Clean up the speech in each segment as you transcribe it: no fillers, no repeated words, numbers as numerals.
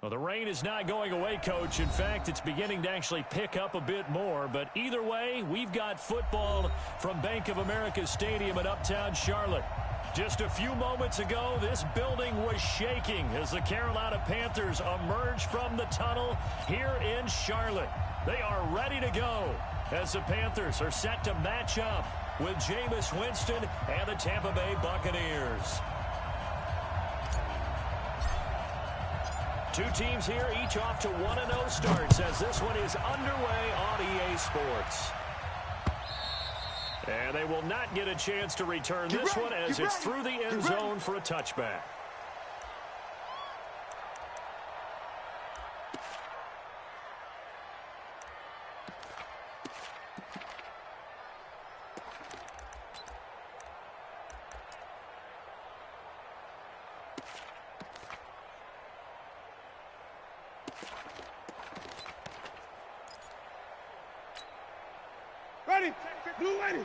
Well, the rain is not going away, Coach. In fact, it's beginning to actually pick up a bit more. But either way, we've got football from Bank of America Stadium in uptown Charlotte. Just a few moments ago, this building was shaking as the Carolina Panthers emerged from the tunnel here in Charlotte. They are ready to go as the Panthers are set to match up with Jameis Winston and the Tampa Bay Buccaneers. Two teams here, each off to 1-0 starts as this one is underway on EA Sports. And they will not get a chance to return this one as it's through the end zone for a touchback. Ready. Blue ready.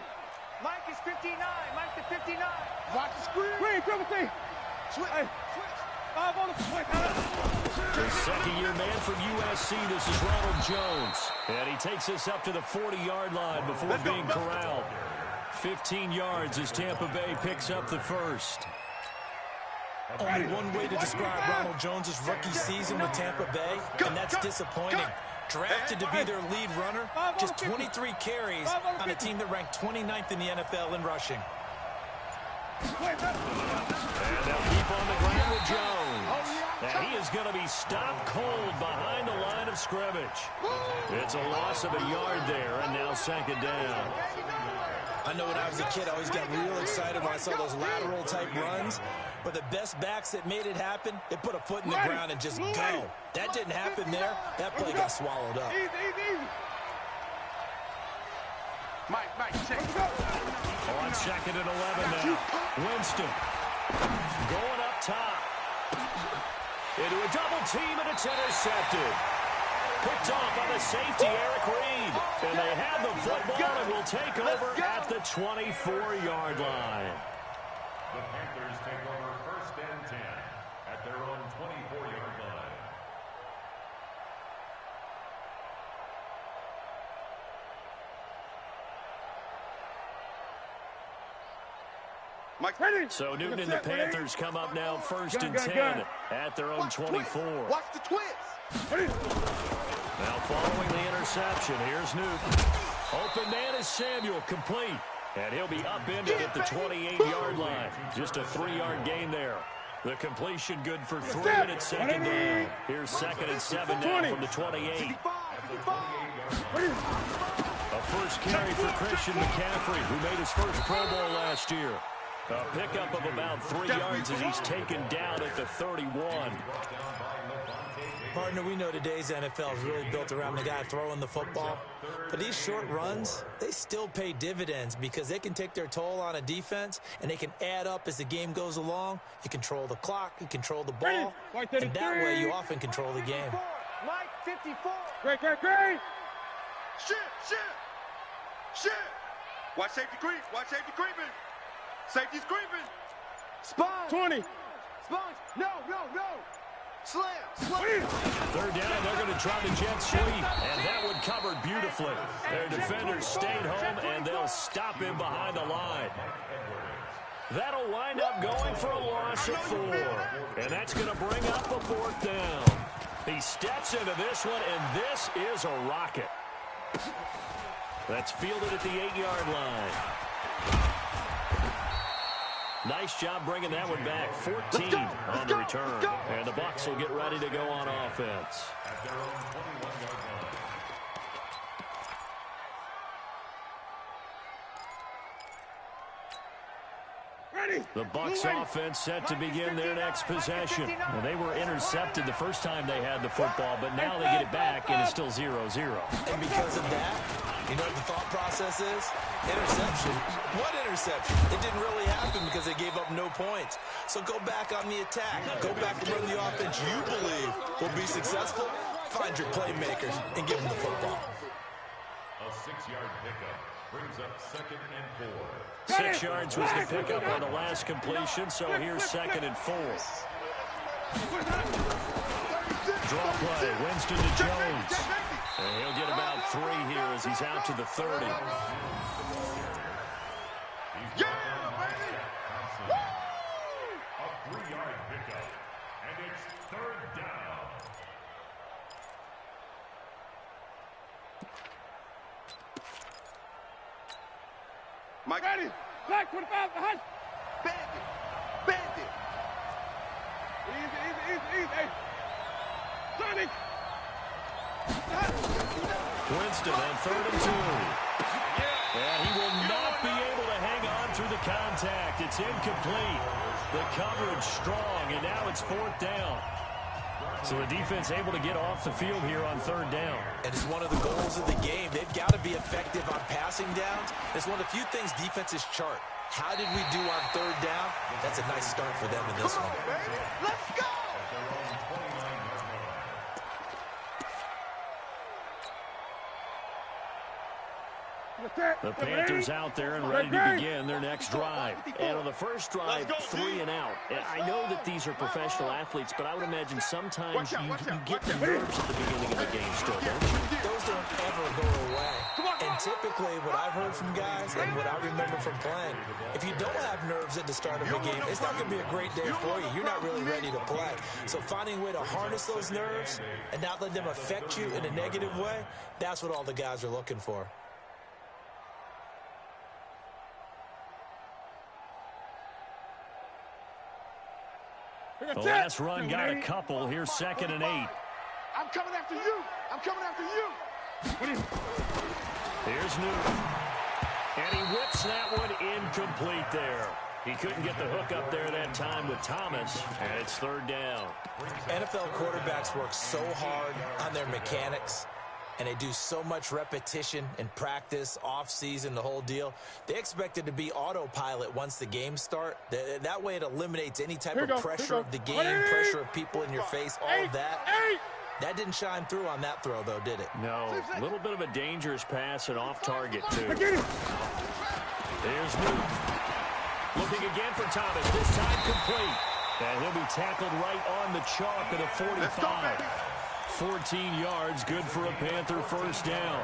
Mike is 59. Mike to 59. Watch the screen. Green, triple thing. Switch. Hey. Switch. 5 on the switch. The second-year man from USC, this is Ronald Jones. And he takes us up to the 40-yard line before being corralled. 15 yards as Tampa Bay picks up the first. Only one way to describe Ronald Jones' rookie season with Tampa Bay, and that's disappointing. Drafted to be their lead runner, just 23 carries on a team that ranked 29th in the NFL in rushing. And they'll keep on the ground with Jones. And he is going to be stopped cold behind the line of scrimmage. It's a loss of a yard there, and now second down. I know when I was a kid, I always got real excited when I saw those lateral-type runs. But the best backs that made it happen, they put a foot in the ground and just go. That didn't happen there. That play got swallowed up. Mike, check. On second and 11 now. Winston going up top. Into a double team, and it's intercepted. Picked off by the safety, Eric Reed. And they have the football and will take over at the 24-yard line. The Panthers take over first and 10 at their own 24-yard line. Mike, ready. So Newton and the Panthers come up now first and 10 at their own 24. Watch the twist. Ready. Now following the interception, here's Newton. Open man is Samuel, complete. And he'll be upended at the 28-yard line. Just a 3-yard gain there. The completion good for 3, and it's second down. Here's second and 7 now from the 28. A first carry for Christian McCaffrey, who made his first Pro Bowl last year. A pickup of about 3 yards as he's taken down at the 31. Partner, we know today's NFL is really built around the guy throwing the football. But these short runs, they still pay dividends because they can take their toll on a defense, and they can add up as the game goes along. You control the clock, you control the ball, and that way you often control the game. Mike 54. Great. Shit. Watch safety creep. Watch safety creeping. Safety's creeping. Sponge. 20. Sponge. No. Slam. Third down, they're going to try the jet sweep, and that one covered beautifully. Their defenders stayed home, and they'll stop him behind the line. That'll wind up going for a loss of 4, and that's going to bring up a 4th down. He steps into this one, and this is a rocket. That's fielded at the 8-yard line. Nice job bringing that one back. 14 on the return. And the Bucs will get ready to go on offense. At their own 21-yard line. The Bucs offense set to begin their next possession. Well, they were intercepted the first time they had the football, but now they get it back, and it's still 0-0. And because of that, you know what the thought process is? Interception. What interception? It didn't really happen because they gave up no points. So go back on the attack. Go back and run the offense you believe will be successful. Find your playmakers and give them the football. A 6-yard pickup brings up second and 4. 6 yards was the pickup on the last completion, so here's second and 4. Draw play, Winston to Jones. And he'll get about 3 here as he's out to the 30. Yeah, baby! A 3-yard pickup. And it's 3rd down. Mike. Ready. Black 25 behind. Bandit. Bandit. Easy. Hey. Sonic. Winston on 3rd and 2. And he will not be able to hang on through the contact. It's incomplete. The coverage strong, and now it's 4th down. So the defense able to get off the field here on 3rd down. And it's one of the goals of the game. They've got to be effective on passing downs. It's one of the few things defenses chart. How did we do on 3rd down? That's a nice start for them in this one. Baby, let's go! The Panthers out there and ready to begin their next drive. And on the first drive, 3 and out. I know that these are professional athletes, but I would imagine sometimes you get the nerves at the beginning of the game still, don't you? Those don't ever go away. And typically what I've heard from guys and what I remember from playing, if you don't have nerves at the start of the game, it's not going to be a great day for you. You're not really ready to play. So finding a way to harness those nerves and not let them affect you in a negative way, that's what all the guys are looking for. The last run got a couple. Here's 2nd and 8. I'm coming after you. I'm coming after you. Here's Newton. And he whips that one incomplete there. He couldn't get the hook up there that time with Thomas, and it's 3rd down. NFL quarterbacks work so hard on their mechanics, and they do so much repetition and practice, off-season, the whole deal. They expect it to be autopilot once the games start. That way it eliminates any type of pressure of the game, pressure of people in your face, all of that. That didn't shine through on that throw, though, did it? No. A little bit of a dangerous pass and off target, too. There's Newton. Looking again for Thomas. This time complete. And he'll be tackled right on the chalk at a 45. 14 yards, good for a Panther first down.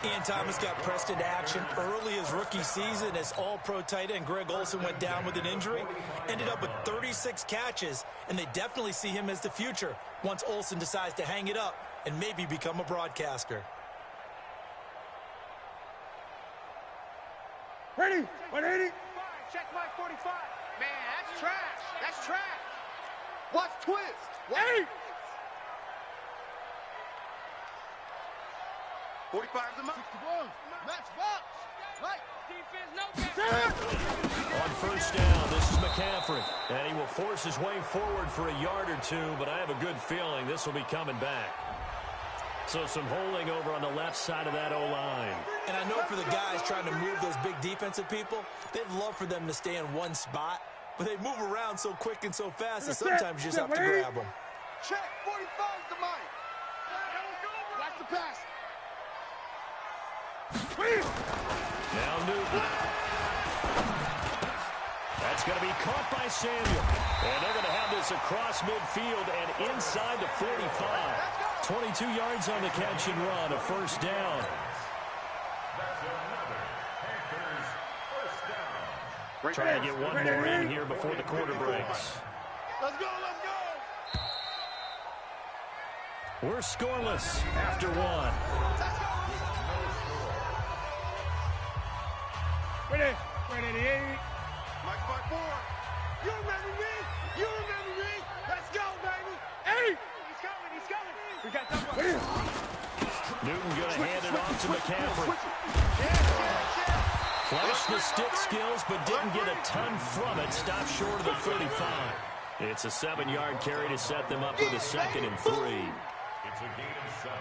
Ian Thomas got pressed into action early his rookie season as all-pro tight end Greg Olsen went down with an injury. Ended up with 36 catches, and they definitely see him as the future once Olsen decides to hang it up and maybe become a broadcaster. Ready. 180. Check my 45. Man, that's trash. That's trash. Watch twist. Hey. 45's a mile. 61. Match box. Right. Defense, no. On first down, this is McCaffrey. And he will force his way forward for a yard or two, but I have a good feeling this will be coming back. So some holding over on the left side of that O-line. And I know for the guys trying to move those big defensive people, they'd love for them to stay in one spot, but they move around so quick and so fast that sometimes you just have to grab them. Check. 45's the mic. Watch the pass. Now Newton. That's going to be caught by Samuel. And they're going to have this across midfield and inside the 45. 22 yards on the catch and run, a first down. Trying to get one more in here before the quarter breaks. Let's go. We're scoreless after one. Ready. Mike 5-4. You remember me? Let's go, baby. Hey. He's coming. We got that. Newton going to hand it off to McCaffrey. Flashed the stick skills, but didn't get a ton from it. Stopped short of the 35. It's a 7-yard carry to set them up with a 2nd and 3. It's a gain of 7.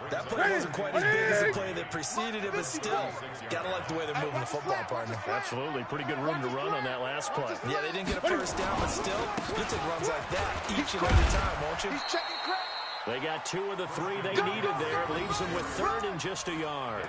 That play wasn't quite as big as the play that preceded it, but still, gotta like the way they're moving the football, partner. Absolutely. Pretty good room to run on that last play. Yeah, they didn't get a first down, but still, you take runs like that each and every time, won't you? He's checking crack. They got 2 of the 3 they needed there. Leaves them with 3rd and just a yard.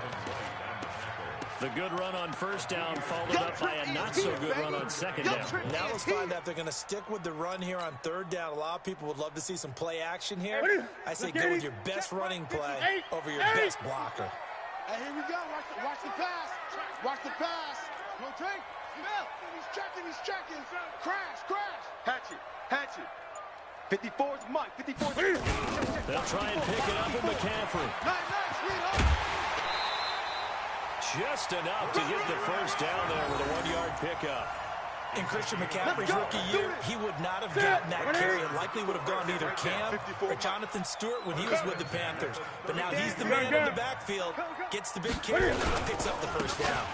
The good run on first down followed up by a not-so-good run on second down. Now let's find out if they're going to stick with the run here on third down. A lot of people would love to see some play action here. I say go with your best running play over your best blocker. Hey, here we go. Watch the pass. Watch the pass. Go take. Smell. He's checking. Crash. Hatch it. 54's Mike. 54's They'll try and pick it up with McCaffrey. Nice, sweetheart. Just enough to get the first down there with a 1-yard pickup. In Christian McCaffrey's rookie year, he would not have gotten that carry. It likely would have gone to either Cam or Jonathan Stewart when he was with the Panthers. But now he's the man in the backfield, gets the big carry, picks up the first down.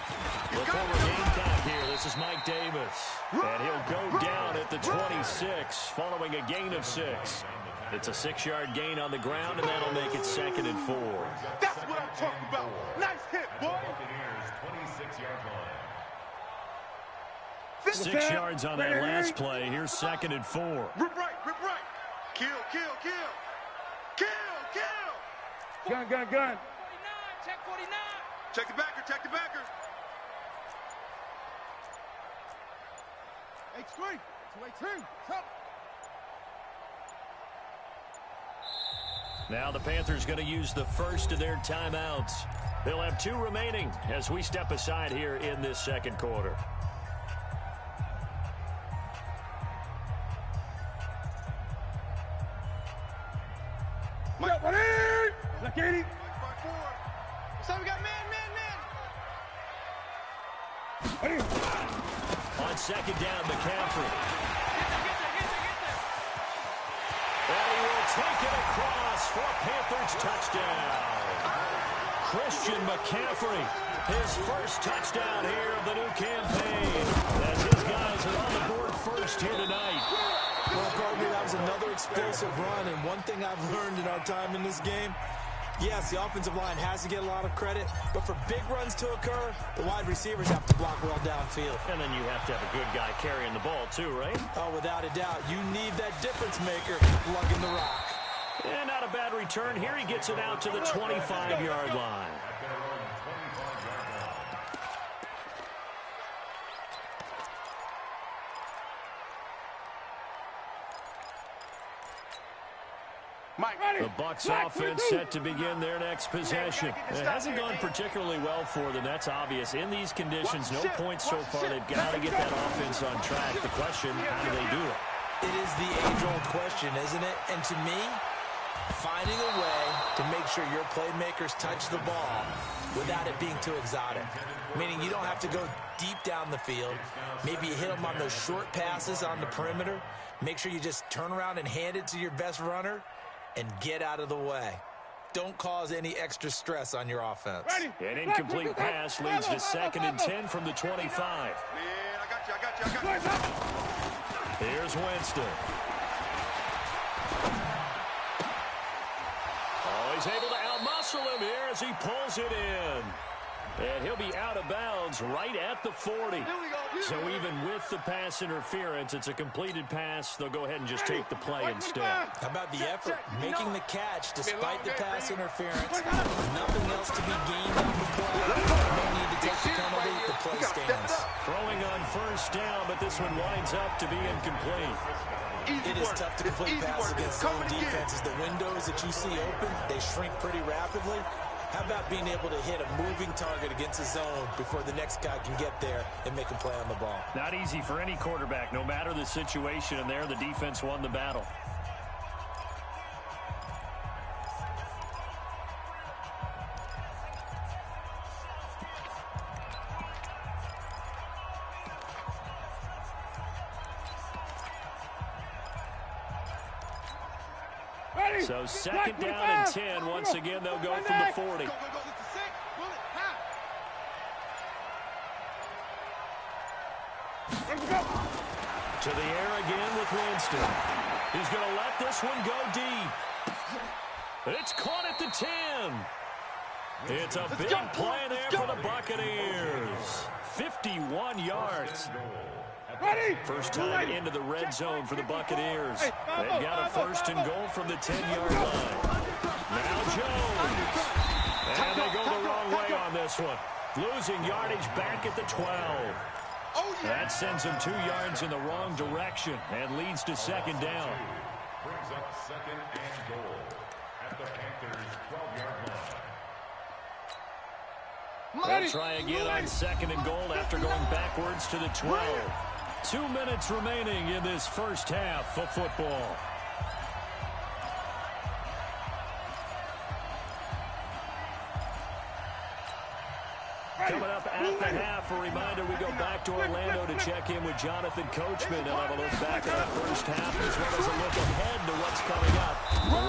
Before we're game back here, this is Mike Davis. And he'll go down at the 26 following a gain of 6. It's a 6-yard gain on the ground, and that'll make it 2nd and 4. That's what I'm talking about. Nice hit, boy. 6 yards on that last play. Here's 2nd and 4. Rip right. Kill. Gun. 49, check 49. Check the backer. H3. 218. Stop. Now the Panthers going to use the first of their timeouts. They'll have 2 remaining as we step aside here in this second quarter. Mike, look at him. So we got man. On second down, McCaffrey. And he will take it across for a Panthers touchdown. Christian McCaffrey, his first touchdown here of the new campaign. As his guys are on the board first here tonight. Well, partner, that was another explosive run, and one thing I've learned in our time in this game, yes, the offensive line has to get a lot of credit, but for big runs to occur, the wide receivers have to block well downfield. And then you have to have a good guy carrying the ball too, right? Oh, without a doubt, you need that difference maker lugging the rock. And not a bad return. Here he gets it out to the 25-yard line. The Bucs offense set to begin their next possession. It hasn't gone particularly well for them. That's obvious. In these conditions, no points so far. They've got to get that offense on track. The question, how do they do it? It is the age-old question, isn't it? And to me, finding a way to make sure your playmakers touch the ball without it being too exotic. Meaning you don't have to go deep down the field. Maybe you hit them on those short passes on the perimeter. Make sure you just turn around and hand it to your best runner and get out of the way. Don't cause any extra stress on your offense. An incomplete pass leads to 2nd and 10 from the 25. Man, I got you. Here's Winston. Oh, he's able to outmuscle him here as he pulls it in. And he'll be out of bounds right at the 40. So even with the pass interference, it's a completed pass. They'll go ahead and just take the play instead. How about the effort? Making the catch despite the pass interference. Nothing else to be gained on the play. No need to take the penalty. The play stands. Throwing on first down, but this one winds up to be incomplete. It is tough to complete passes against zone defenses. The windows that you see open, they shrink pretty rapidly. How about being able to hit a moving target against a zone before the next guy can get there and make a play on the ball? Not easy for any quarterback, no matter the situation, and there the defense won the battle. So 2nd down and 10. Once again, they'll go from the 40. To the air again with Winston. He's going to let this one go deep. It's caught at the 10. It's a big play there for the Buccaneers. 51 yards. First time into the red zone for the Buccaneers. They've got a 1st and goal from the 10-yard line. Now Jones. And they go the wrong way on this one. Losing yardage back at the 12. That sends them 2 yards in the wrong direction and leads to second down. Brings up second and goal at the Panthers' 12-yard line. They'll try again on second and goal after going backwards to the 12. 2 minutes remaining in this first half of football. Coming up at the half, a reminder we go back to Orlando to check in with Jonathan Coachman and have a look back at the first half as well as a look ahead to what's coming up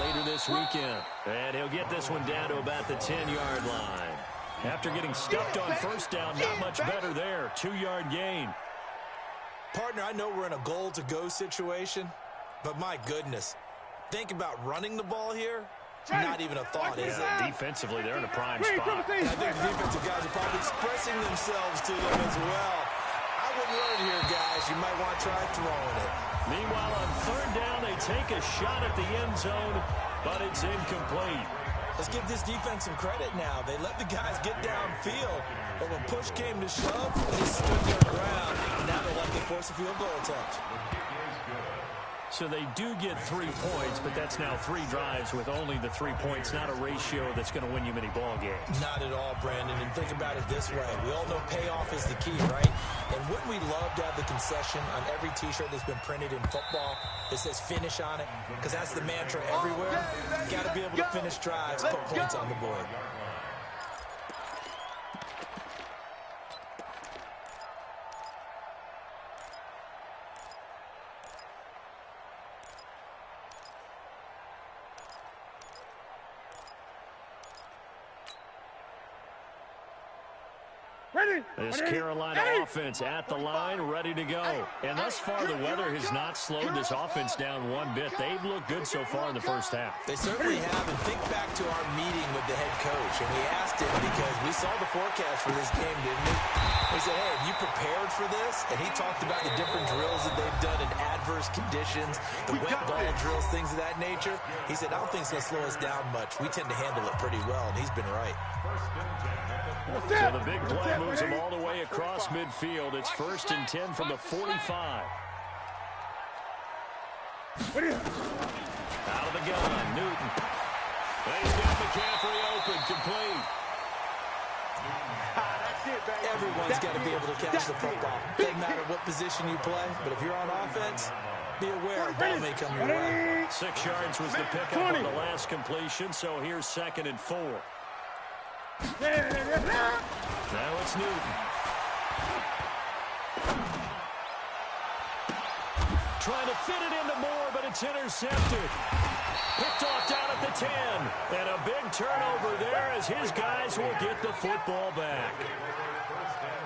later this weekend. And he'll get this one down to about the 10-yard line. After getting stuffed on first down, not much better there. 2-yard gain. Partner, I know we're in a goal-to-go situation, but my goodness, think about running the ball here. Not even a thought, is it? Defensively, they're in a prime spot. And I think the defensive guys are probably expressing themselves to them as well. I wouldn't run it here, guys. You might want to try throwing it. Meanwhile, on third down, they take a shot at the end zone, but it's incomplete. Let's give this defense some credit now. They let the guys get downfield, but when push came to shove, they stood their ground, and now they're likely to force a field goal attempt. So they do get 3 points, but that's now 3 drives with only the 3 points, not a ratio that's going to win you many ball games. Not at all, Brandon, and think about it this way. We all know payoff is the key, right? And wouldn't we love to have the concession on every T-shirt that's been printed in football that says finish on it? Because that's the mantra everywhere. Got to be able to finish drives, put points on the board. This Carolina offense at the line, ready to go. And thus far, the weather has not slowed this offense down one bit. They've looked good so far in the first half. They certainly have, and think back to our meeting with the head coach, and we asked him because we saw the forecast for this game, didn't we? We said, hey, have you prepared for this? And he talked about the different drills that they've done in adverse conditions, the wet ball drills, things of that nature. He said, I don't think it's going to slow us down much. We tend to handle it pretty well, and he's been right. So the big play moves them all the way across midfield. It's 1st and 10 from the 45. Out of the gun, Newton. He's got McCaffrey open, complete. Everyone's got to be able to catch the football. Doesn't matter what position you play, but if you're on offense, be aware a ball may come your way. 6 yards was the pickup on the last completion, so here's 2nd and 4. Now it's Newton. Trying to fit it into Moore, but it's intercepted. Picked off down at the 10. And a big turnover there as his guys will get the football back.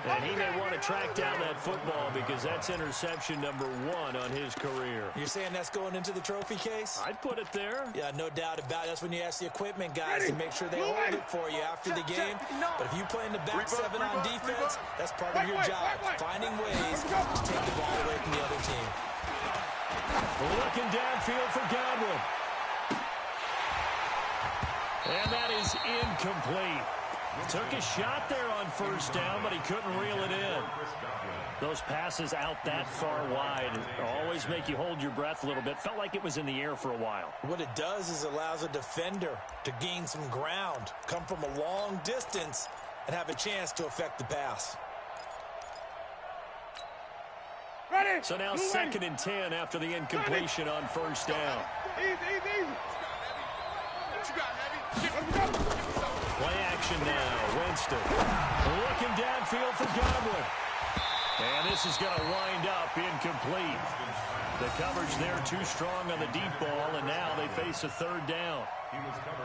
And he may want to track down that football because that's interception number 1 on his career. You're saying that's going into the trophy case? I'd put it there. Yeah, no doubt about it. That's when you ask the equipment guys to make sure they hold it for you after the game. But if you play in the back 7 on defense, that's part of your job. Finding ways to take the ball away from the other team. Looking downfield for Godwin. And that is incomplete. Took a shot there on first down, but he couldn't reel it in. Those passes out that far wide always make you hold your breath a little bit. Felt like it was in the air for a while. What it does is allows a defender to gain some ground, come from a long distance, and have a chance to affect the pass. Ready. So now 2nd and 10 after the incompletion on first down. Easy. What you got, Heavy? Play action now. Winston looking downfield for Godwin. And this is going to wind up incomplete. The coverage there too strong on the deep ball, and now they face a 3rd down.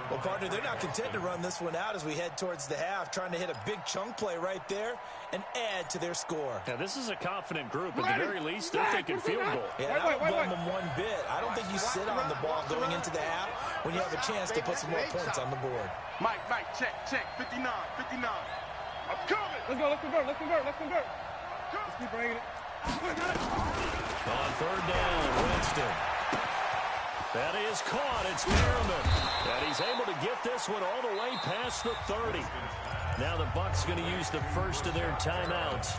Well, partner, they're not content to run this one out as we head towards the half, trying to hit a big chunk play right there and add to their score. Now, this is a confident group. At the very least, they're thinking field goal. Yeah, I don't blame them one bit. I don't think you sit on the ball going into the half when you have a chance to put some more points on the board. Mike, check. 59. I'm coming. Let's convert. Let's keep bringing it. On 3rd down, Winston. That is caught. It's Merriman. And he's able to get this one all the way past the 30. Now the Bucs going to use the first of their timeouts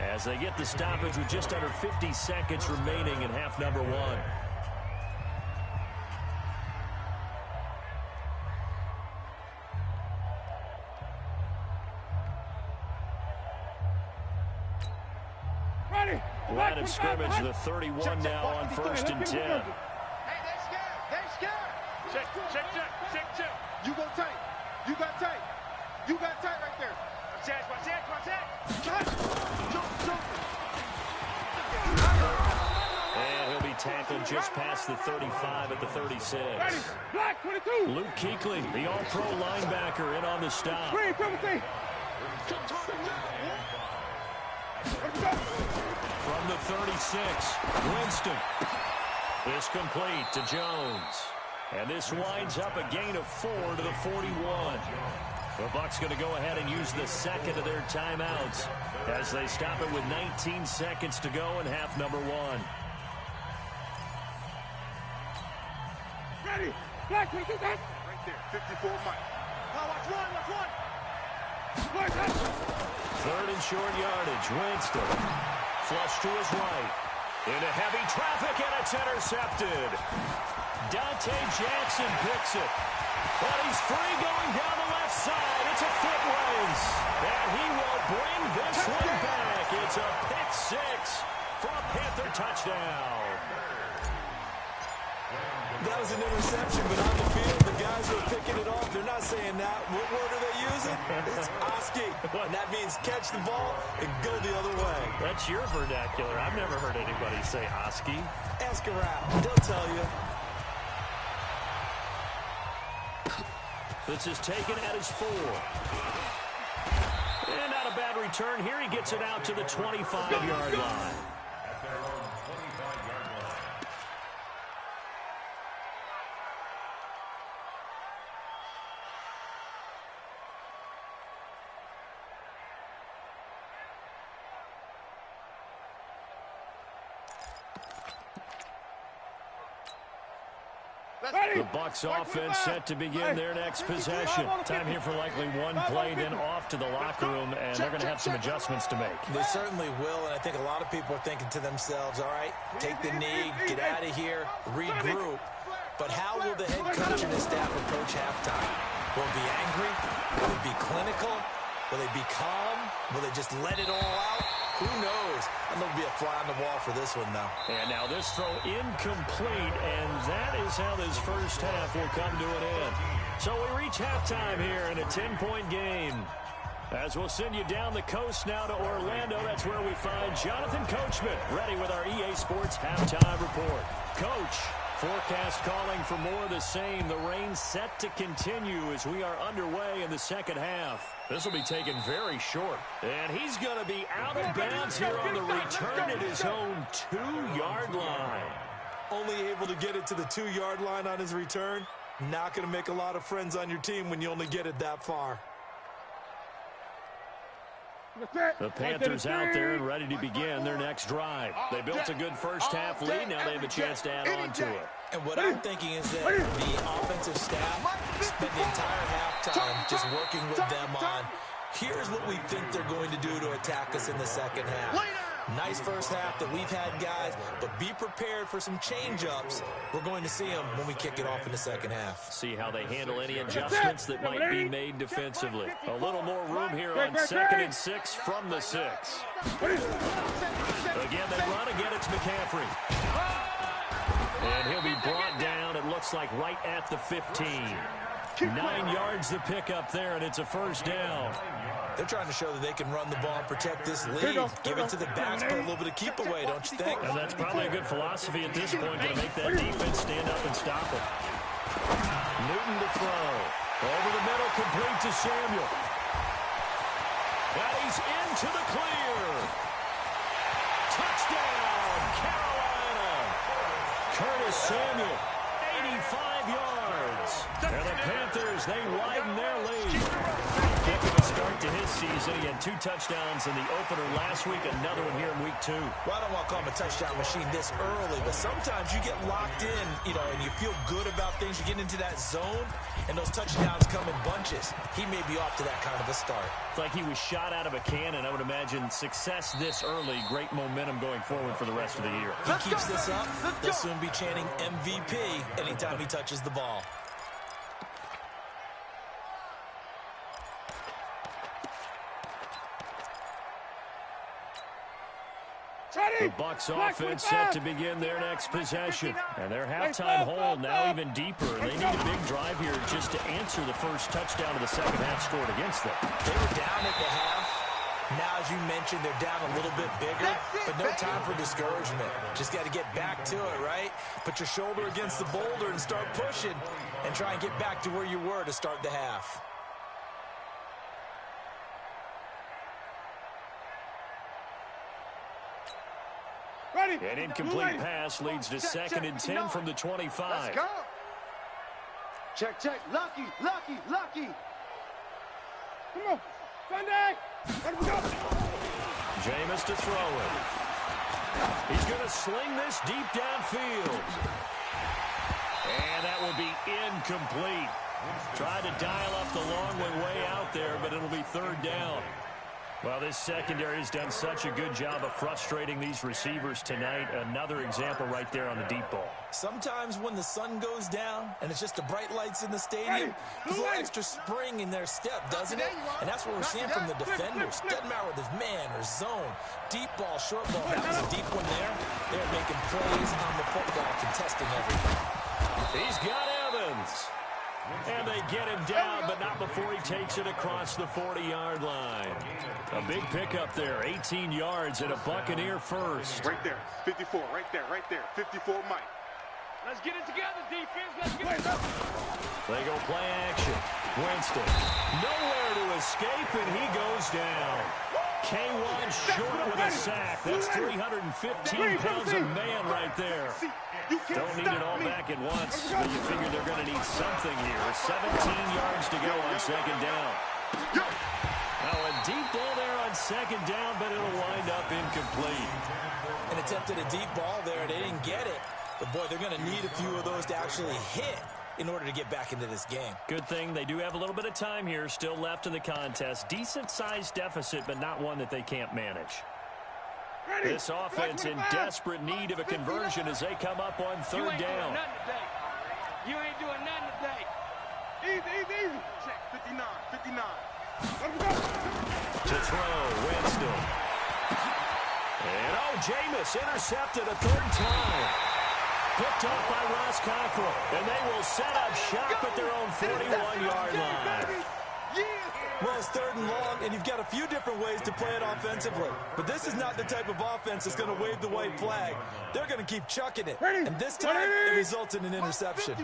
as they get the stoppage with just under 50 seconds remaining in half number one. Line of scrimmage, the 31 now on 1st and 10. Hey, they scared. They scared. Check. You go tight. You got tight. You got tight right there. Watch that. Jump. And he'll be tackled just past the 35 at the 36. Black 22. Luke Kuechly, the all-pro linebacker, in on the stop. From the 36, Winston is complete to Jones. And this winds up a gain of 4 to the 41. The Bucs going to go ahead and use the second of their timeouts as they stop it with 19 seconds to go in half number one. Ready. Black 22. Right there. 54 Mike. Now watch one. Third and short yardage. Winston. Flush to his right. Into heavy traffic, and it's intercepted. Dante Jackson picks it. But he's free going down the left side. It's a foot race. And he will bring this one back. It's a pick six for a Panther touchdown. That was an interception, but on the field, the guys who are picking it off, they're not saying that. What word are they using? It's Oski. And that means catch the ball and go the other way. That's your vernacular. I've never heard anybody say Oski. Ask around. They'll tell you. This is taken at his 4. And not a bad return here. He gets it out to the 25-yard line. At their own 25-yard line. The Bucs offense set to begin their next possession. Time here for likely one play, then off to the locker room, and they're going to have some adjustments to make. They certainly will, and I think a lot of people are thinking to themselves, all right, take the knee, get out of here, regroup. But how will the head coach and his staff approach halftime? Will they be angry? Will they be clinical? Will they be calm? Will they just let it all out? Who knows? I'm going to be a fly on the wall for this one, though. And now this throw incomplete, and that is how this first half will come to an end. So we reach halftime here in a 10-point game. As we'll send you down the coast now to Orlando, that's where we find Jonathan Coachman, ready with our EA Sports Halftime Report. Coach, forecast calling for more of the same. The rain set to continue as we are underway in the second half. This will be taken very short. And he's going to be out of bounds here on the return at his own 2-yard line. Only able to get it to the 2-yard line on his return. Not going to make a lot of friends on your team when you only get it that far. The Panthers out there and ready to begin their next drive. They built a good first half lead. Now they have a chance to add on to it. And what I'm thinking is that the offensive staff spent the entire halftime just working with them on, here's what we think they're going to do to attack us in the second half. Nice first half that we've had, guys, but be prepared for some change-ups. We're going to see them when we kick it off in the second half. See how they handle any adjustments that might be made defensively. A little more room here on 2nd and 6 from the 6. Again, they run. Again, it's McCaffrey. And he'll be brought down, it looks like, right at the 15. 9 yards the pickup there, and it's a first down. They're trying to show that they can run the ball, protect this lead, give it to the backs, put a little bit of keep away, don't you think? And that's probably a good philosophy at this point, going to make that defense stand up and stop it. Newton to throw. Over the middle, complete to Samuel. And he's into the clear. Touchdown, Carolina. Curtis Samuel, 85 yards. And the Panthers, they widen their lead. Kicking to start start to his season. He had 2 touchdowns in the opener last week, another one here in week 2. Well, I don't want to call him a touchdown machine this early, but sometimes you get locked in, and you feel good about things. You get into that zone, and those touchdowns come in bunches. He may be off to that kind of a start. It's like he was shot out of a cannon. I would imagine success this early, great momentum going forward for the rest of the year. If he keeps this up, they'll soon be chanting MVP anytime he touches the ball. The Bucs offense set to begin their next possession. And their halftime hold now even deeper. They need a big drive here just to answer the first touchdown of the second half scored against them. They were down at the half. Now, as you mentioned, they're down a little bit bigger, but no time for discouragement. Just got to get back to it, right? Put your shoulder against the boulder and start pushing and try and get back to where you were to start the half. An incomplete pass leads to second and 10 from the 25. Let's go. Check. Lucky. Come on. Sunday. Let me go. Jameis to throw it. He's going to sling this deep downfield. And that will be incomplete. Tried to dial up the long one way out there, but it'll be third down. Well, this secondary has done such a good job of frustrating these receivers tonight. Another example right there on the deep ball. Sometimes when the sun goes down and it's just the bright lights in the stadium, there's a little extra spring in their step, doesn't it? And that's what we're seeing from the defenders. Doesn't matter whether it's man or zone, deep ball, short ball. That was a deep one there. They're making plays on the football, contesting everything. He's got Evans. And they get him down, but not before he takes it across the 40-yard line. A big pickup there, 18 yards and a Buccaneer first. Right there, 54, right there. 54, Mike. Let's get it together, defense. Let's get it up. They go play action. Winston, nowhere to escape, and he goes down. K1 short with a sack. That's 315 pounds of man right there. Don't need it all back at once, but you figure they're going to need something here. 17 yards to go on second down. Now a deep ball there on second down, but it'll wind up incomplete. An attempt at a deep ball there. They didn't get it. But, boy, they're going to need a few of those to actually hit in order to get back into this game. Good thing they do have a little bit of time here still left in the contest. Decent-sized deficit, but not one that they can't manage. This offense in desperate need of a conversion as they come up on third down. You ain't doing nothing today. Easy. Check, 59. To throw, Winston. And, Jameis intercepted a third time. Picked up by Ross Cockrell. And they will set up shop at their own 41-yard line. Well, it's third and long, and you've got a few different ways to play it offensively. But this is not the type of offense that's going to wave the white flag. They're going to keep chucking it. And this time, it results in an interception.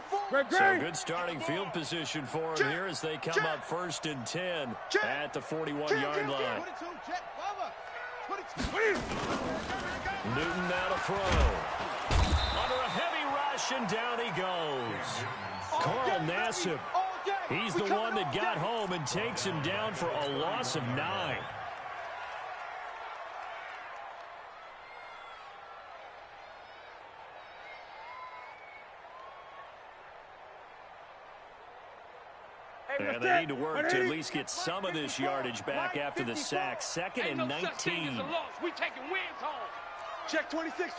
So good starting field position for them here as they come up first and 10 at the 41-yard line. Newton now to throw. Under a heavy rush, and down he goes. Carl Nassib. He's the one that got home and takes him down for a loss of 9. And they need to work to at least get some of this yardage back after the sack. Second and 19. We taking wins home. Check 26.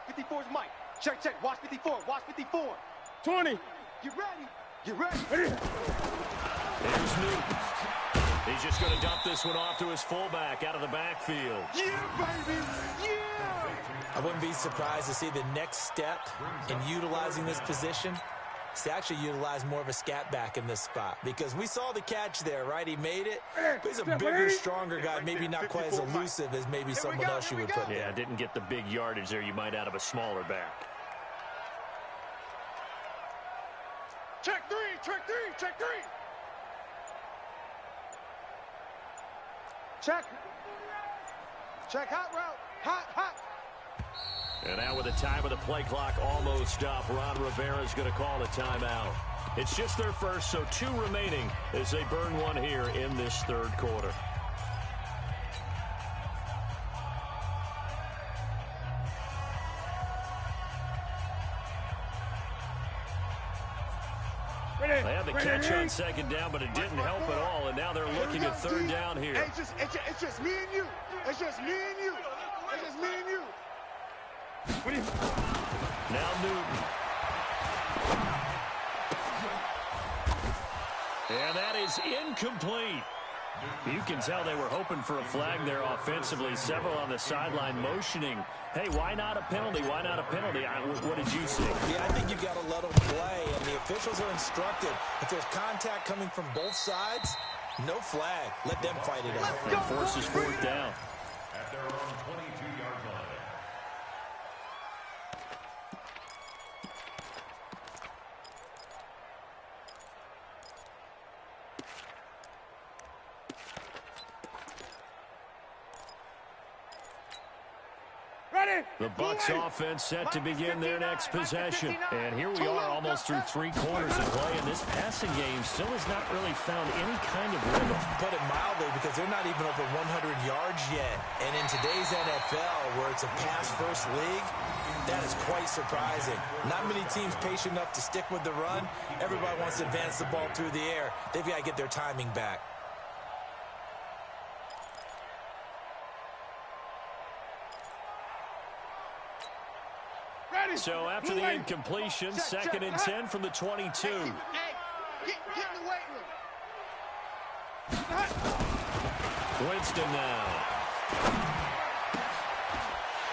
54's Mike. Check. Watch 54. 20. Get ready. There's Newton. He's just going to dump this one off to his fullback out of the backfield. Yeah, baby. Yeah. I wouldn't be surprised to see the next step in utilizing this position is to actually utilize more of a scat back in this spot. Because we saw the catch there, right? He made it. But he's a bigger, stronger guy, maybe not quite as elusive as maybe someone else you would put there. Yeah, didn't get the big yardage there you might out of a smaller back. Check three. Check hot route. Hot. And now with the time of the play clock almost up, Ron Rivera's going to call a timeout. It's just their first, so 2 remaining as they burn one here in this third quarter. They had the catch on second down, but it didn't help at all, and now they're looking at third down here. Hey, it's just me and you. It's just me and you. It's just me and you. Now Newton. And that is incomplete. You can tell they were hoping for a flag there offensively. Several on the sideline motioning. Hey, why not a penalty? Why not a penalty? What did you see? Yeah, I think you've got to let them play, and the officials are instructed. If there's contact coming from both sides, no flag. Let them fight it out. And forces 4th down. At their own 22-yard line. The Bucs offense set to begin their next possession. And here we are almost through 3 quarters of play, and this passing game still has not really found any kind of rhythm. Put it mildly, because they're not even over 100 yards yet. And in today's NFL, where it's a pass-first league, that is quite surprising. Not many teams patient enough to stick with the run. Everybody wants to advance the ball through the air. They've got to get their timing back. So after the incompletion, 2nd and 10 from the 22. Hey, get in the weight room. Winston now.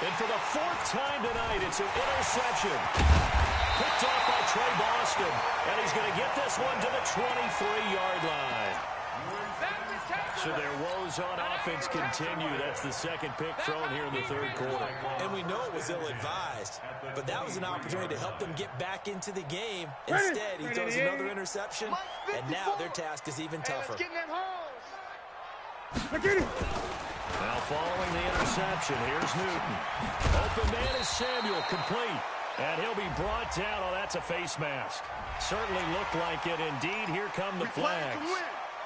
And for the 4th time tonight, it's an interception. Picked off by Trey Boston. And he's going to get this one to the 23-yard line. So their woes on offense continue. That's the 2nd pick thrown here in the 3rd quarter. And we know it was ill-advised, but that was an opportunity to help them get back into the game. Instead, he throws another interception, and now their task is even tougher. Now following the interception, here's Newton. Open man is Samuel, complete. And he'll be brought down. Oh, that's a face mask. Certainly looked like it. Indeed, here come the flags.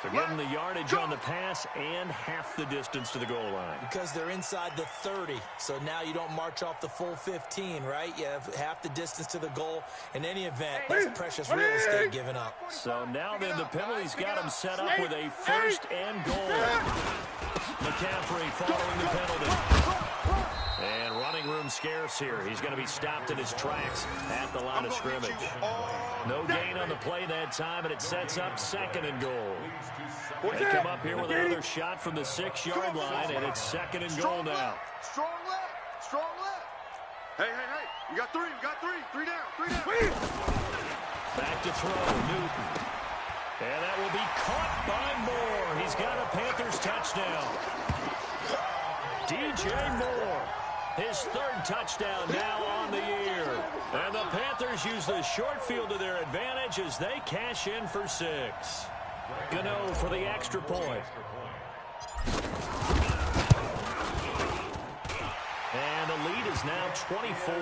They're getting the yardage on the pass and half the distance to the goal line. Because they're inside the 30, so now you don't march off the full 15, right? You have half the distance to the goal. In any event, that's precious real estate given up. So now then the penalty's got him set up with a 1st and goal. McCaffrey following the penalty. And running room scarce here. He's going to be stopped in his tracks at the line of scrimmage. No gain on the play that time, and it sets up 2nd and goal. They come up here with another shot from the 6-yard line, and it's 2nd and goal now. Strong left. Strong left. Hey. You got 3. You got 3. 3 down. 3 down. Back to throw, Newton. And that will be caught by Moore. He's got a Panthers touchdown. DJ Moore. His 3rd touchdown now on the year. And the Panthers use the short field to their advantage as they cash in for 6. Gano for the extra point. And the lead is now 24.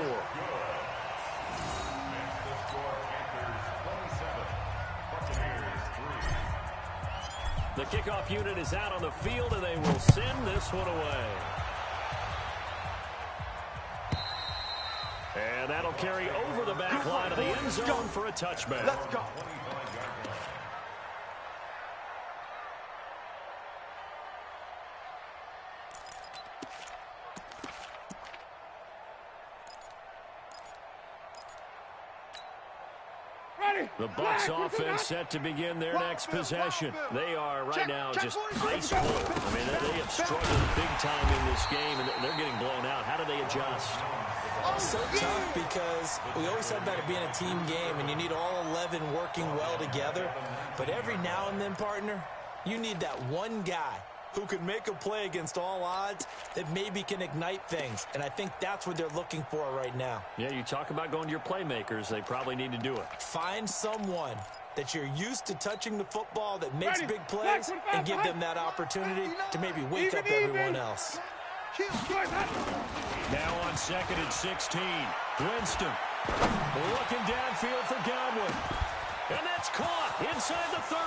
The kickoff unit is out on the field, and they will send this one away. And that'll carry over the back line of the end zone for a touchback. Let's go. The Bucs offense set to begin their next possession. They are right now just ice cold. I mean, they have struggled big time in this game, and they're getting blown out. How do they adjust? So tough, because we always said about it being a team game, and you need all 11 working well together. But every now and then, partner, you need that one guy who can make a play against all odds that maybe can ignite things. And I think that's what they're looking for right now. Yeah, you talk about going to your playmakers. They probably need to do it. Find someone that you're used to touching the football that makes big plays and give them that opportunity to maybe wake up everyone else. Now on on 2nd and 16. Winston looking downfield for Godwin. And that's caught inside the 30.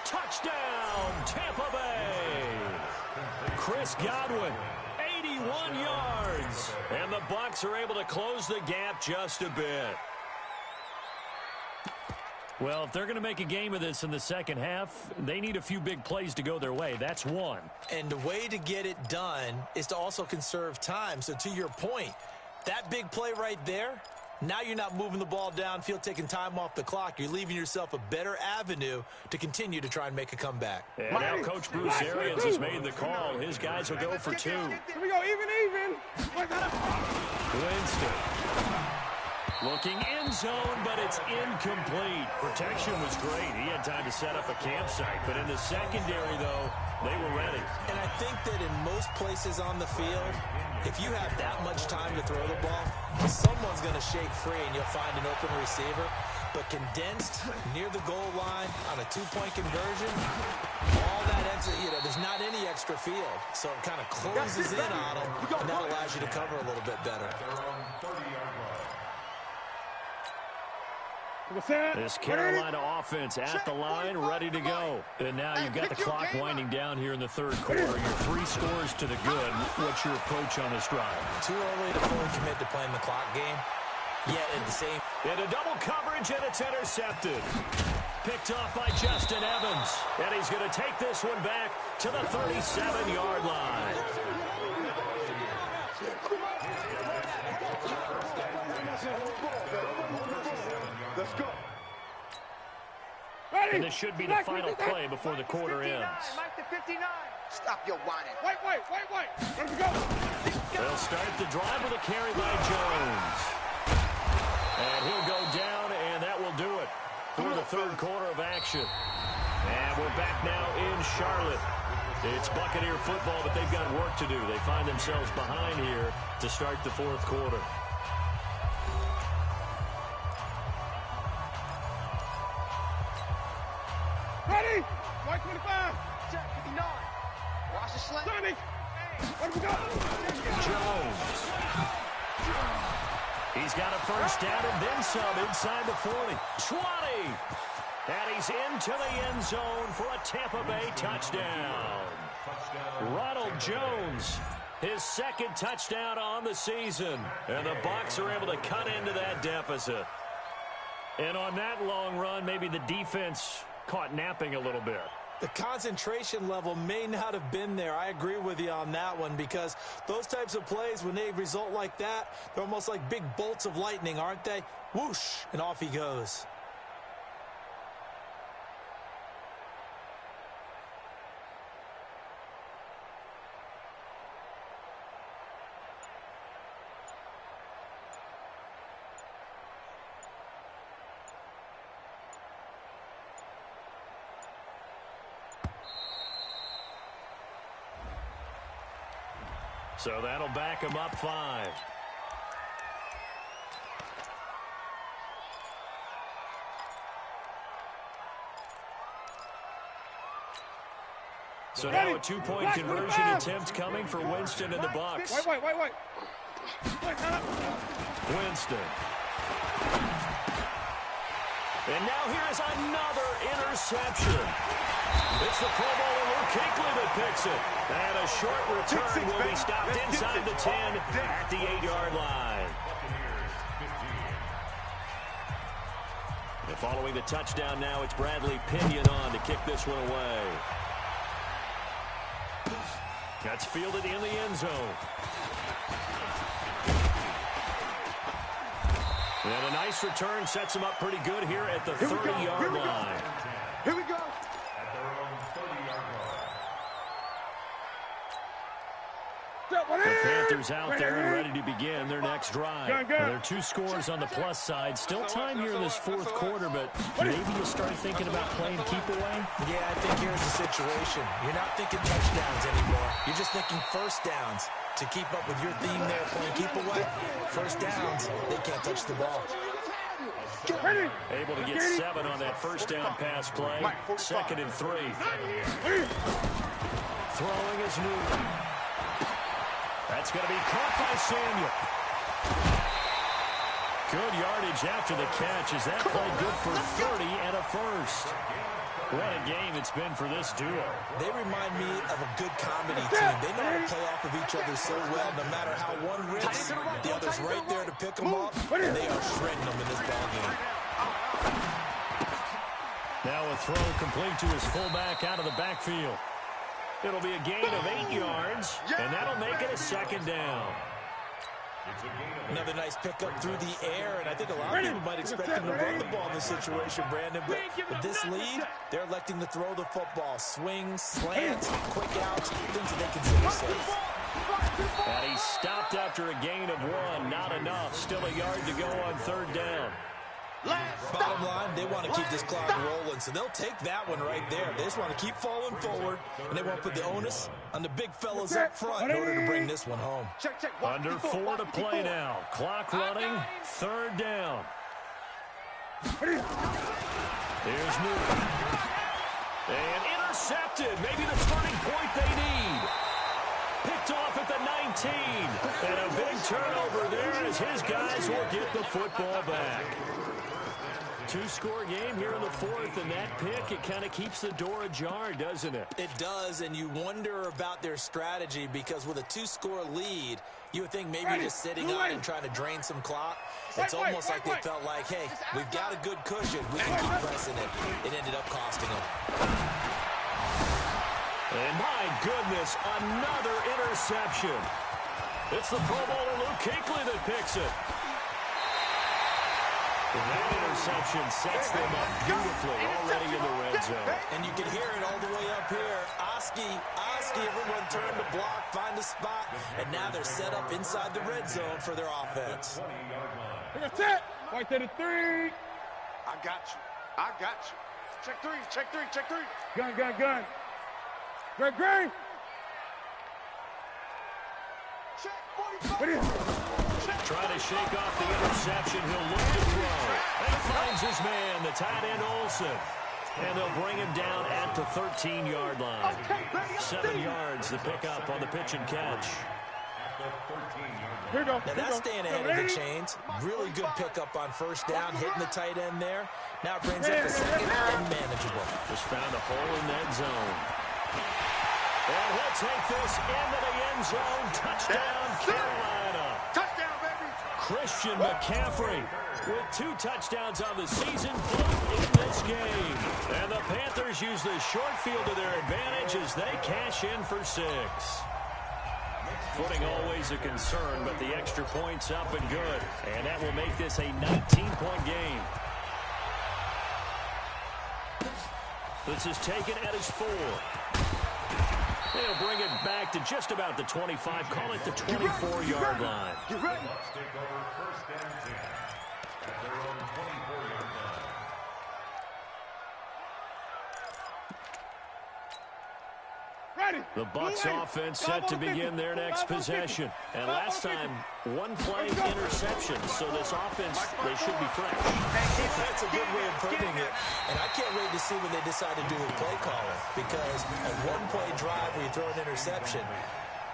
Touchdown, Tampa Bay. Chris Godwin, 81 yards. And the Bucs are able to close the gap just a bit. Well, if they're going to make a game of this in the second half, they need a few big plays to go their way. That's one. And the way to get it done is to also conserve time. So to your point, that big play right there, now you're not moving the ball downfield, taking time off the clock. You're leaving yourself a better avenue to continue to try and make a comeback. And now Coach Bruce Arians has made the call. His guys will go for 2. Here we go, even. Winston looking end zone, but it's incomplete. Protection was great. He had time to set up a campsite, but in the secondary, though, they were ready. And I think that in most places on the field, if you have that much time to throw the ball, someone's going to shake free and you'll find an open receiver. But condensed near the goal line on a 2-point conversion, all that extra, there's not any extra field. So it kind of closes in on them, and that allows you to cover a little bit better. This Carolina offense at the line, ready to go. And now you've got the clock winding down here in the third quarter. You're 3 scores to the good. What's your approach on this drive? Too early to fully commit to playing the clock game. Yet at the same... Into double coverage, and it's intercepted. Picked off by Justin Evans. And he's going to take this one back to the 37-yard line. Let's go. And this should be the final play before the quarter ends. Stop your whining. Wait. Let's go. They'll start the drive with a carry by Jones. And he'll go down, and that will do it for the third quarter of action. And we're back now in Charlotte. It's Buccaneer football, but they've got work to do. They find themselves behind here to start the fourth quarter. Ready? White 25. Check 59. Watch the slant. Sonny. Where do we go? Jones. He's got a first down and then some inside the 40. 20. And he's into the end zone for a Tampa Bay touchdown. Ronald Jones, his second touchdown on the season. And the Bucs are able to cut into that deficit. And on that long run, maybe the defense caught napping a little bit. The concentration level may not have been there. I agree with you on that one, because those types of plays, when they result like that, they're almost like big bolts of lightning, aren't they? Whoosh, and off he goes. So that'll back him up 5. So now a 2-point conversion attempt coming for Winston and the Bucs. Wait. Winston. And now here's another interception. It's the Pro Bowler Luke Kuechly that picks it. And a short return will be stopped inside the 10 at the 8-yard line. And following the touchdown now, it's Bradley Pinion on to kick this one away. That's fielded in the end zone. And a nice return sets him up pretty good here at the 30-yard line. Here we go. The Panthers out there and ready to begin their next drive. There are 2 scores on the plus side. Still time here in this fourth quarter, but maybe you start thinking about playing keep away? Yeah, I think here's the situation. You're not thinking touchdowns anymore. You're just thinking first downs. To keep up with your theme there, playing keep away, first downs, they can't touch the ball. Able to get 7 on that first down pass play. 2nd and 3. Throwing is Newton. That's going to be caught by Samuel. Good yardage after the catch. Is that play good for 30 and a first? What a game it's been for this duo. They remind me of a good comedy team. They know how to play off of each other so well. No matter how one rips, the other's right there to pick them up, and they are shredding them in this ballgame. Now a throw complete to his fullback out of the backfield. It'll be a gain of 8 yards, and that'll make it a second down. Another nice pickup through the air, and I think a lot of people might expect him to run the ball in this situation, Brandon. But with this lead, they're electing to throw the football. Swings, slants, quick outs, things that they consider safe. And he stopped after a gain of 1. Not enough. Still a yard to go on third down. Bottom line, they want to keep this clock rolling, so they'll take that one right there. They just want to keep falling forward, and they won't put the onus on the big fellas up front in order to bring this one home. Under 4 to play now. Clock running. Third down. Here's Newton. And intercepted. Maybe the turning point they need. Picked off at the 19. And a big turnover there as his guys will get the football back. 2-score game here in the fourth, and that pick, it kind of keeps the door ajar, doesn't it? It does, and you wonder about their strategy because with a 2-score lead, you would think maybe just sitting on and trying to drain some clock. It's almost like they felt like, hey, we've got a good cushion. We can keep pressing it. It ended up costing them. And my goodness, another interception. It's the Pro Bowler Luke Kuechly that picks it. And that interception sets them up beautifully already in the red zone. And you can hear it all the way up here. Oski, everyone turned to block, find a spot, and now they're set up inside the red zone for their offense. That's it. Right there to 3. I got you. I got you. Check 3, check 3, check 3. Gun. Greg. Check 45. Trying to shake off the interception. He'll look to throw. And finds his man, the tight end Olsen. And they'll bring him down at the 13-yard line. 7 yards to pick up on the pitch and catch. Now that's staying ahead of the chains. Really good pickup on first down, hitting the tight end there. Now it brings up the second and manageable. Just found a hole in that zone. And he'll take this into the end zone. Touchdown, Carolina. Touchdown, baby. Christian McCaffrey with 2 touchdowns on the season, both in this game. And the Panthers use the short field to their advantage as they cash in for 6. Footing always a concern, but the extra point's up and good. And that will make this a 19-point game. This is taken at his 4. They'll bring it back to just about the 25. Call it the 24-yard line. You ready? Bucks take over first and 10 at their own 24-yard line. The Bucks offense set to begin their next possession. And last time, 1-play interception. So this offense, they should be fresh. That's a good way of putting it. And I can't wait to see what they decide to do with play calling. Because a 1-play drive where you throw an interception,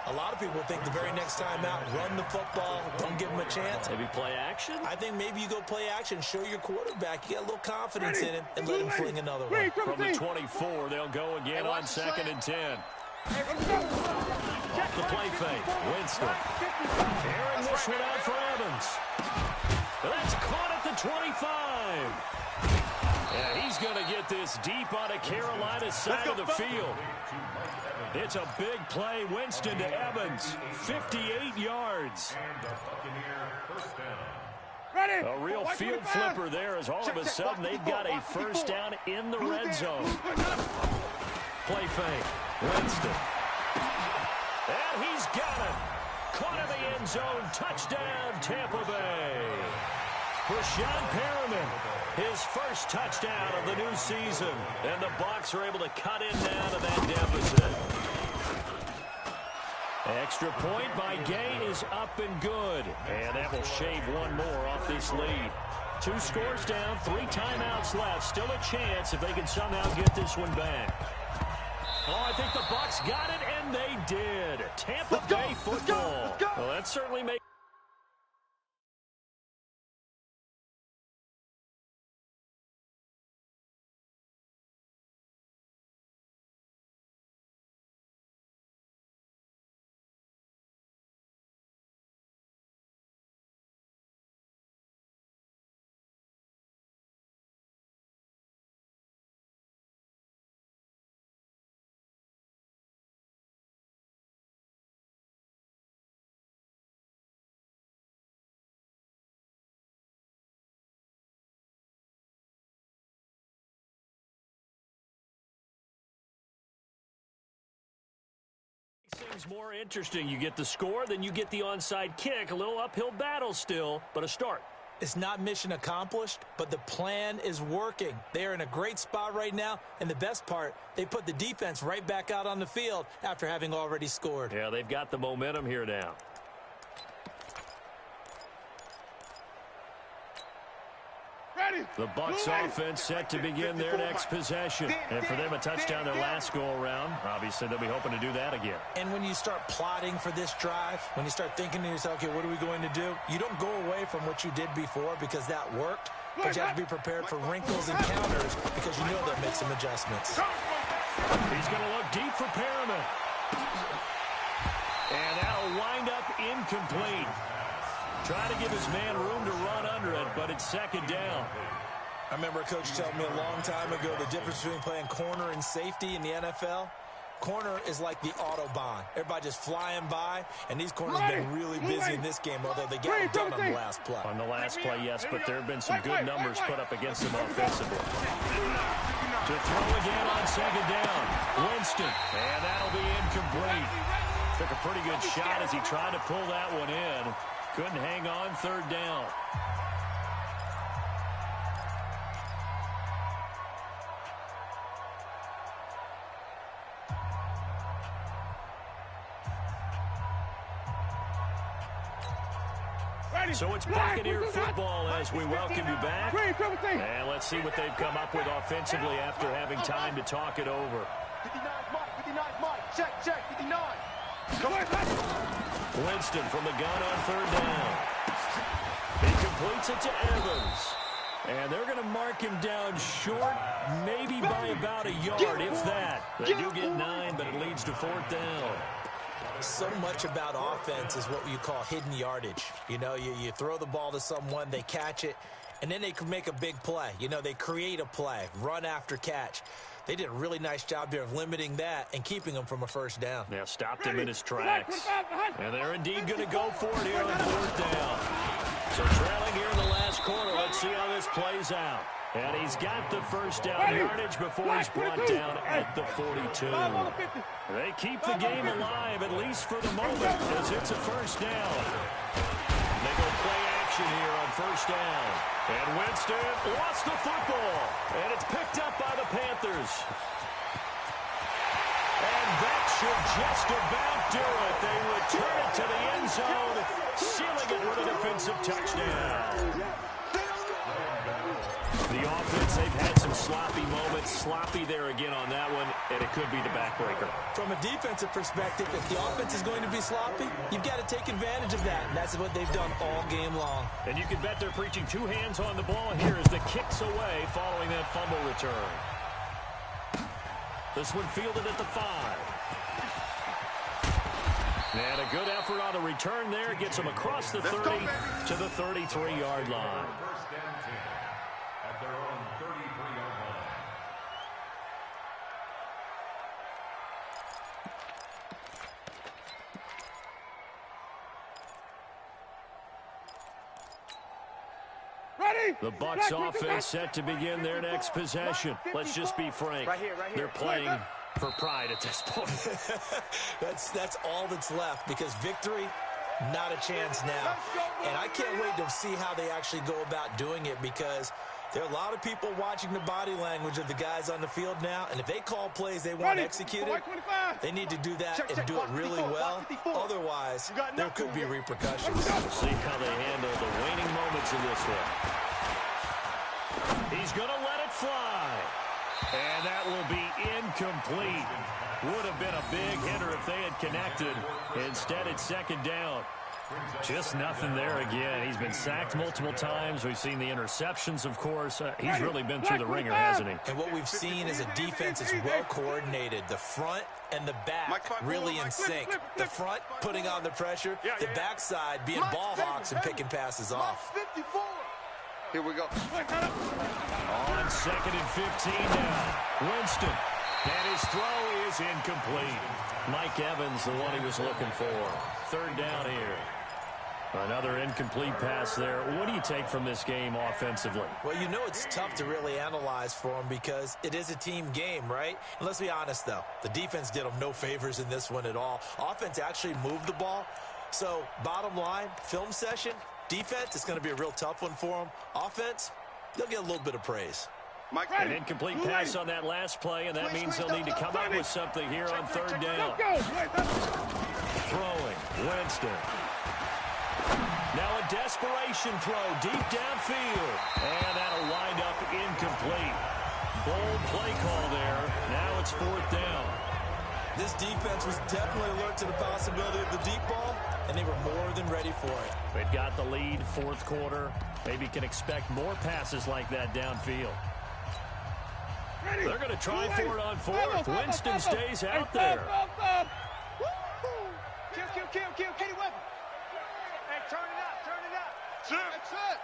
a lot of people think the very next time out, run the football, don't give them a chance. Maybe play action? I think maybe you go play action, show your quarterback you got a little confidence in him, and let him fling another one. From the 24, they'll go again on 2nd and 10. Off the play fake, Winston. Airing this one out for Evans. That's caught at the 25. And he's going to get this deep on a Carolina side of the field. It's a big play. Winston to Evans. 58 yards. A real field flipper there as all of a sudden they've got a first down in the red zone. Play fake. Winston. And he's got it. Caught in the end zone. Touchdown, Tampa Bay. Rashawn Perriman, his first touchdown of the new season. And the Bucs are able to cut in now to that deficit. Extra point by Gay is up and good. And that will shave one more off this lead. 2 scores down, 3 timeouts left. Still a chance if they can somehow get this one back. Oh, I think the Bucs got it, and they did. Tampa Bay football. Let's go. Well, that certainly makes things more interesting. You get the score, then you get the onside kick. A little uphill battle still, but a start. It's not mission accomplished, but the plan is working. They are in a great spot right now, and the best part, they put the defense right back out on the field after having already scored. Yeah, they've got the momentum here now. The Bucs offense set to begin their next possession. And for them, a touchdown their last go-around. Obviously, they'll be hoping to do that again. And when you start plotting for this drive, when you start thinking to yourself, okay, what are we going to do? You don't go away from what you did before because that worked, but you have to be prepared for wrinkles and counters because you know they'll make some adjustments. He's going to look deep for Perriman. And that'll wind up incomplete. Try to give his man room to run under it, but it's second down. I remember a coach telling me a long time ago the difference between playing corner and safety in the NFL. Corner is like the Autobahn. Everybody just flying by, and these corners have been really busy in this game, although they got it done on the last play. On the last play, yes, but there have been some good numbers put up against them offensively. To throw again on second down. Winston, and that'll be incomplete. Took a pretty good shot as he tried to pull that one in. Couldn't hang on third down. So it's Buccaneer football as we welcome you back. And let's see what they've come up with offensively after having time to talk it over. 59 Mike. Check, 59. Winston from the gun on third down. He completes it to Evans. And they're going to mark him down short, maybe by about a yard, if that. They do get 9, but it leads to fourth down. So much about offense is what you call hidden yardage. You know, you throw the ball to someone, they catch it, and then they can make a big play. You know, they create a play, run after catch. They did a really nice job there of limiting that and keeping him from a first down. Now stopped him in his tracks. And they're indeed going to go for it here on fourth down. So trailing here in the last quarter. Let's see how this plays out. And he's got the first down yardage before he's brought down at the 42. They keep the game alive, at least for the moment, as it's a first down. They go play action here on first down. And Winston lost the football. And it's picked up by the Panthers. And that should just about do it. They return it to the end zone, sealing it with a defensive touchdown. The offense, they've had some sloppy moments. Sloppy there again on that one, and it could be the backbreaker. From a defensive perspective, if the offense is going to be sloppy, you've got to take advantage of that, and that's what they've done all game long. And you can bet they're preaching two hands on the ball here as the kick's away following that fumble return. This one fielded at the 5. And a good effort on the return there. Gets them across the 30 to the 33-yard line. First and 10 at their own 33-yard line. The Bucs offense set to begin their next possession. Let's just be frank. They're playing for pride at this point. That's all that's left, because victory, not a chance now. And I can't wait to see how they actually go about doing it, because there are a lot of people watching the body language of the guys on the field now, and if they call plays they want executed, they need to do that and do it really well. Otherwise, there could be repercussions. We'll see how they handle the waning moments in this one. He's going to let it fly. And that will be incomplete. Would have been a big hitter if they had connected. Instead, it's second down. Just nothing there again. He's been sacked multiple times. We've seen the interceptions, of course. He's really been through the ringer, hasn't he? And what we've seen is a defense that's well coordinated. The front and the back really in sync. The front putting on the pressure. The backside being ball hawks and picking passes off. Here we go. On second and 15 now. Winston. And his throw is incomplete. Mike Evans, the one he was looking for. Third down here. Another incomplete pass there. What do you take from this game offensively? Well, you know it's tough to really analyze for them because it is a team game, right? And let's be honest, though. The defense did them no favors in this one at all. Offense actually moved the ball. So, bottom line, film session, defense is going to be a real tough one for them. Offense, they'll get a little bit of praise. An incomplete pass on that last play, and that means they'll need to come up with something here on third down. Throwing, Winston. Now a desperation throw deep downfield. And that'll wind up incomplete. Bold play call there. Now it's fourth down. This defense was definitely alert to the possibility of the deep ball, and they were more than ready for it. They've got the lead, fourth quarter. Maybe can expect more passes like that downfield. They're going to try for it on fourth. Winston stays out there. Kill. Kenny Weapon. Hey, turn it up. That's it.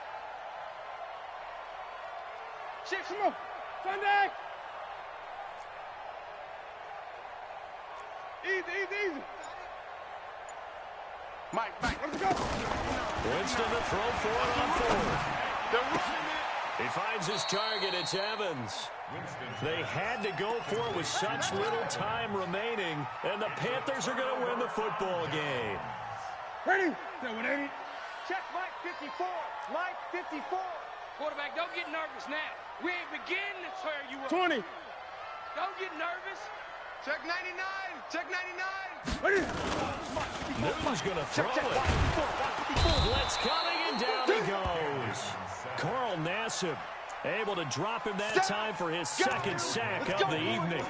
Six, come on. Sunday. Easy. Mike, let's go. Winston to throw for it on fourth. He finds his target. It's Evans. They had to go for it with such little time remaining, and the Panthers are going to win the football game. Ready? Check Mike 54. Mike 54. Quarterback, don't get nervous now. We ain't beginning to tear you up. 20. Don't get nervous. Check 99. Check 99. Ready? Newton's going to throw it. Blitz coming, and down he goes. Carl Nassib able to drop him that time for his second sack of the evening.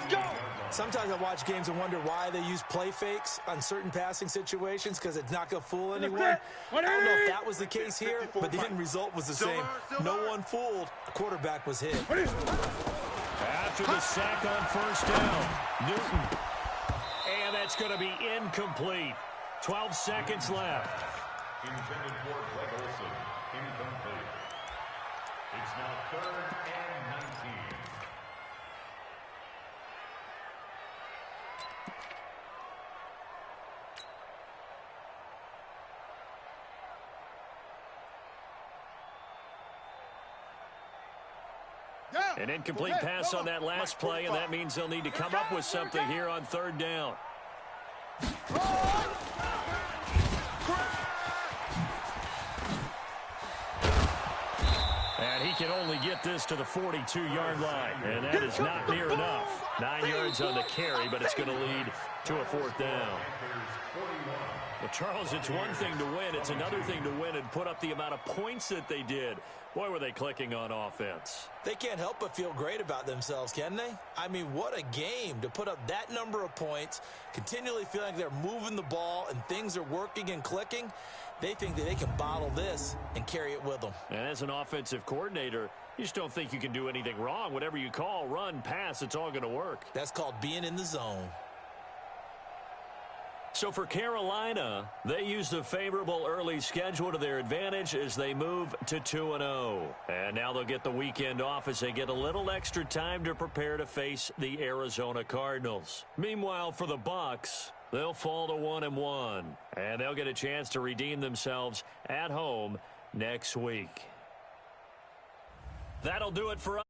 Sometimes I watch games and wonder why they use play fakes on certain passing situations because it's not going to fool anyone. I don't know if that was the case here, but the end result was the same. No one fooled. The quarterback was hit. After the sack on first down, Newton. And that's going to be incomplete. 12 seconds left. Intended for Greg Olsen. Incomplete. It's now third and 19. An incomplete pass on that last play, and that means they'll need to come up with something here on third down. And he can only get this to the 42-yard line, and that is not near enough. 9 yards on the carry, but it's going to lead to a fourth down. Well, Charles, it's one thing to win. It's another thing to win and put up the amount of points that they did. Boy, were they clicking on offense. They can't help but feel great about themselves, can they? I mean, what a game to put up that number of points, continually feeling like they're moving the ball and things are working and clicking. They think that they can bottle this and carry it with them. And as an offensive coordinator, you just don't think you can do anything wrong. Whatever you call, run, pass, it's all going to work. That's called being in the zone. So for Carolina, they used a favorable early schedule to their advantage as they move to 2-0. And now they'll get the weekend off as they get a little extra time to prepare to face the Arizona Cardinals. Meanwhile, for the Bucs, they'll fall to 1-1, and they'll get a chance to redeem themselves at home next week. That'll do it for us.